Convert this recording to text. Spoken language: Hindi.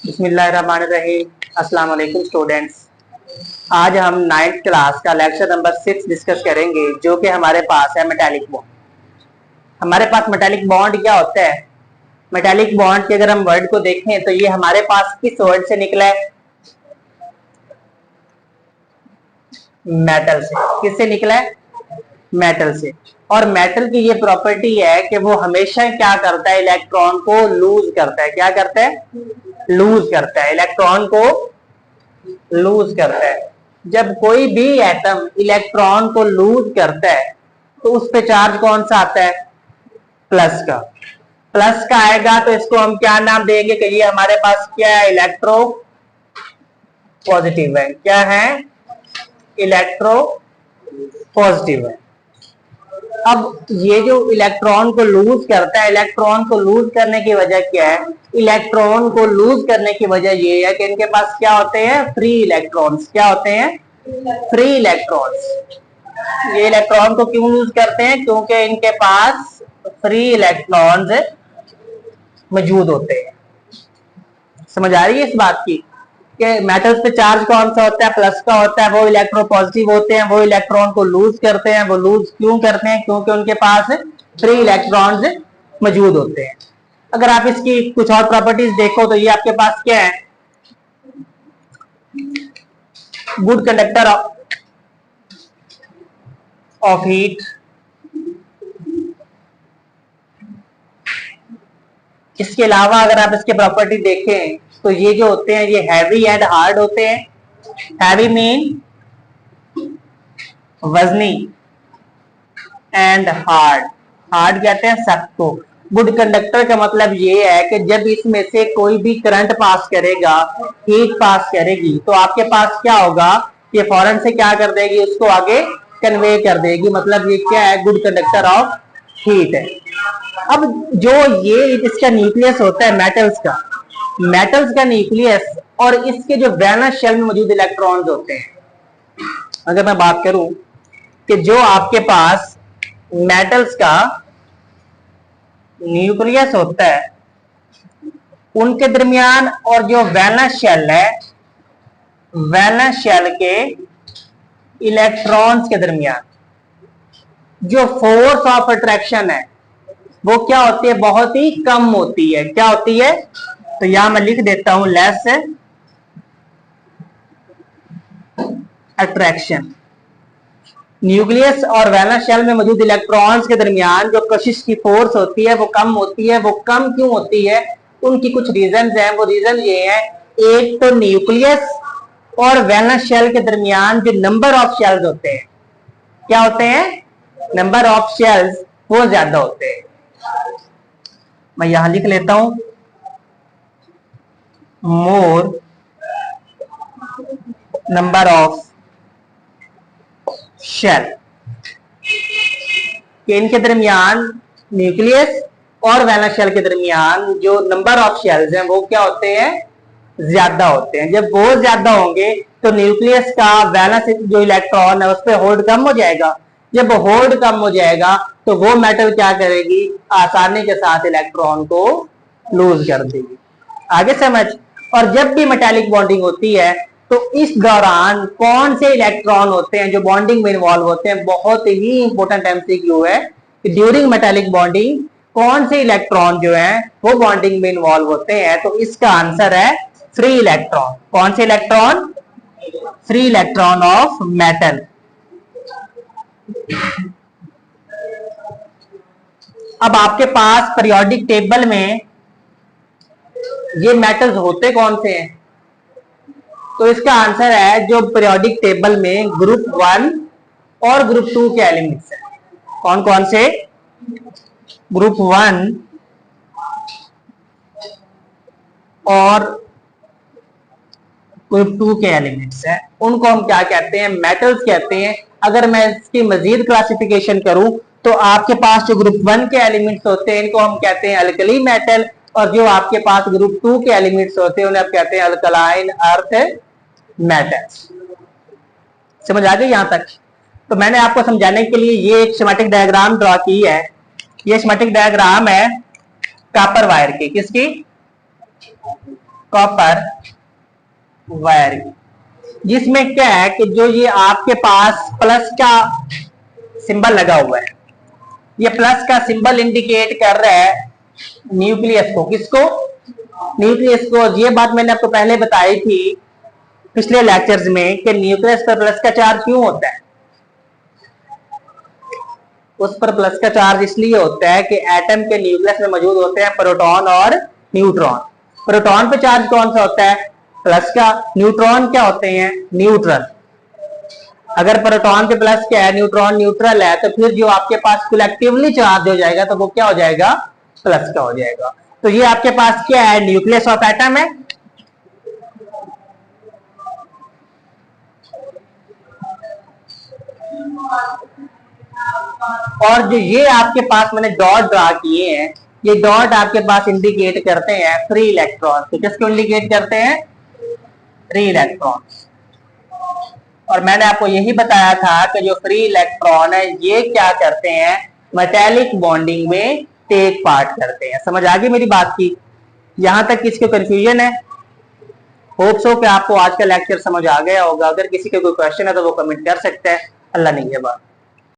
बिस्मिल्लाहिर्रहमानिर्रहीम। अस्सलाम वालेकुम स्टूडेंट्स। आज हम 9th क्लास का लेक्चर नंबर 6 डिस्कस करेंगे, जो कि हमारे पास है मेटालिक बॉन्ड। हमारे पास मेटालिक बॉन्ड क्या होता है? मेटालिक बॉन्ड के अगर हम वर्ड को देखें तो ये हमारे पास किस वर्ड से निकला है? मेटल से। किससे निकला है? मेटल से। और मेटल की ये प्रॉपर्टी है कि वो हमेशा क्या करता है? इलेक्ट्रॉन को लूज करता है। क्या करता है? लूज करता है। इलेक्ट्रॉन को लूज करता है। जब कोई भी एटम इलेक्ट्रॉन को लूज करता है तो उस पे चार्ज कौन सा आता है? प्लस का। प्लस का आएगा तो इसको हम क्या नाम देंगे कि ये हमारे पास क्या है? इलेक्ट्रो पॉजिटिव है। क्या है? इलेक्ट्रो पॉजिटिव है। अब ये जो इलेक्ट्रॉन को लूज करता है, इलेक्ट्रॉन को लूज करने की वजह क्या है? इलेक्ट्रॉन को लूज करने की वजह ये है कि इनके पास क्या होते हैं? Free electrons. क्या होते हैं? Free electrons. ये इलेक्ट्रॉन को क्यों लूज करते हैं? क्योंकि इनके पास फ्री इलेक्ट्रॉन्स मौजूद होते हैं। समझ आ रही है इस बात की कि मेटल्स पे चार्ज कौन सा होता है? प्लस का होता है। वो इलेक्ट्रोपॉजिटिव होते हैं। वो इलेक्ट्रॉन को लूज करते हैं। वो लूज क्यों करते हैं? क्योंकि उनके पास फ्री इलेक्ट्रॉन्स मौजूद होते हैं। अगर आप इसकी कुछ और प्रॉपर्टीज देखो तो ये आपके पास क्या है? Good conductor of heat. इसके अलावा अगर आप इसके प्रॉपर्टी देखें तो ये जो होते हैं ये हैवी एंड हार्ड होते हैं। हैवी मीन वजनी एंड हार्ड। हार्ड कहते हैं सख्त को। गुड कंडक्टर का मतलब ये है कि जब इसमें से कोई भी करंट पास करेगा, हीट पास करेगी, तो आपके पास क्या होगा? ये फौरन से क्या कर देगी? उसको आगे कन्वे कर देगी। मतलब ये क्या है? गुड कंडक्टर ऑफ हीट है। अब जो ये इसका न्यूक्लियस होता है मेटल्स का न्यूक्लियस और इसके जो वैलेंस शेल में मौजूद इलेक्ट्रॉन्स होते हैं, अगर मैं बात करूं कि जो आपके पास मेटल्स का न्यूक्लियस होता है उनके दरमियान और जो वैलेंस शेल है, वैलेंस शेल के इलेक्ट्रॉन्स के दरमियान जो फोर्स ऑफ अट्रैक्शन है वो क्या होती है? बहुत ही कम होती है। क्या होती है? तो यहां मैं लिख देता हूं लेस अट्रैक्शन। न्यूक्लियस और वैलेंस शेल में मौजूद इलेक्ट्रॉन्स के दरमियान जो कशिश की फोर्स होती है वो कम होती है। वो कम क्यों होती है? उनकी कुछ रीजन हैं। वो रीजन ये है, एक तो न्यूक्लियस और वैलेंस शेल के दरमियान जो नंबर ऑफ शेल्स होते हैं, क्या होते हैं? नंबर ऑफ शेल्स वो ज्यादा होते हैं। मैं यहां लिख लेता हूं मोर नंबर ऑफ शेल। कि इनके दरमियान न्यूक्लियस और वैलेंस शेल के दरमियान जो नंबर ऑफ शेल्स हैं वो क्या होते हैं? ज्यादा होते हैं। जब वो ज्यादा होंगे तो न्यूक्लियस का वैलेंस जो इलेक्ट्रॉन है उस पर होल्ड कम हो जाएगा। जब होल्ड कम हो जाएगा तो वो मेटल क्या करेगी? आसानी के साथ इलेक्ट्रॉन को लूज कर देगी। आगे समझ। और जब भी मेटालिक बॉन्डिंग होती है तो इस दौरान कौन से इलेक्ट्रॉन होते हैं जो बॉन्डिंग में इन्वॉल्व होते हैं? बहुत ही इंपॉर्टेंट एमसीक्यू है कि ड्यूरिंग मेटालिक बॉन्डिंग कौन से इलेक्ट्रॉन जो है वो बॉन्डिंग में इन्वॉल्व होते हैं? तो इसका आंसर है फ्री इलेक्ट्रॉन। कौन से electron? Free electron of metal. अब आपके पास पीरियोडिक टेबल में ये मेटल्स होते कौन से हैं? तो इसका आंसर है जो पीरियोडिक टेबल में ग्रुप 1 और ग्रुप 2 के एलिमेंट्स हैं। कौन कौन से? ग्रुप 1 और ग्रुप 2 के एलिमेंट्स हैं। उनको हम क्या कहते हैं? मेटल्स कहते हैं। अगर मैं इसकी मजीद क्लासिफिकेशन करूं तो आपके पास जो ग्रुप 1 के एलिमेंट्स होते हैं इनको हम कहते हैं अल्कली मेटल, और जो आपके पास ग्रुप 2 के एलिमेंट्स होते हैं उन्हें आप कहते हैं अल्कलाइन अर्थ मेटल्स। समझ आ गई यहां तक? तो मैंने आपको समझाने के लिए ये एक स्कीमेटिक डायग्राम ड्रॉ की है। ये स्कीमेटिक डायग्राम है कॉपर वायर की। किसकी? कॉपर वायर, जिसमें क्या है कि जो ये आपके पास प्लस का सिंबल लगा हुआ है, ये प्लस का सिंबल इंडिकेट कर रहा है न्यूक्लियस को। किसको? न्यूक्लियस को। ये बात मैंने आपको पहले बताई थी पिछले लेक्चर्स में कि न्यूक्लियस पर प्लस का चार्ज क्यों होता है। उस पर प्लस का चार्ज इसलिए होता है कि एटम के न्यूक्लियस में मौजूद होते हैं प्रोटॉन और न्यूट्रॉन। प्रोटॉन पे चार्ज कौन सा होता है? प्लस का। न्यूट्रॉन क्या होते हैं? न्यूट्रल। अगर प्रोटॉन पे प्लस क्या है, न्यूट्रॉन न्यूट्रल है, तो फिर जो आपके पास कलेक्टिवली चार्ज हो जाएगा तो वो क्या हो जाएगा? प्लस का हो जाएगा। तो ये आपके पास क्या है? न्यूक्लियस ऑफ एटम है। और जो ये आपके पास मैंने डॉट ड्रा किए हैं, ये डॉट आपके पास इंडिकेट करते हैं फ्री इलेक्ट्रॉन। तो किसको इंडिकेट करते हैं? Free electron. और मैंने आपको यही बताया था कि जो फ्री इलेक्ट्रॉन है ये क्या करते हैं? मेटेलिक बॉन्डिंग में टेक पार्ट करते हैं। समझ आ गई मेरी बात की? यहां तक किसी को कंफ्यूजन है? होप सो कि आपको आज का लेक्चर समझ आ गया होगा। अगर किसी का कोई क्वेश्चन है तो वो कमेंट कर सकता है। अल्लाह निगहबान।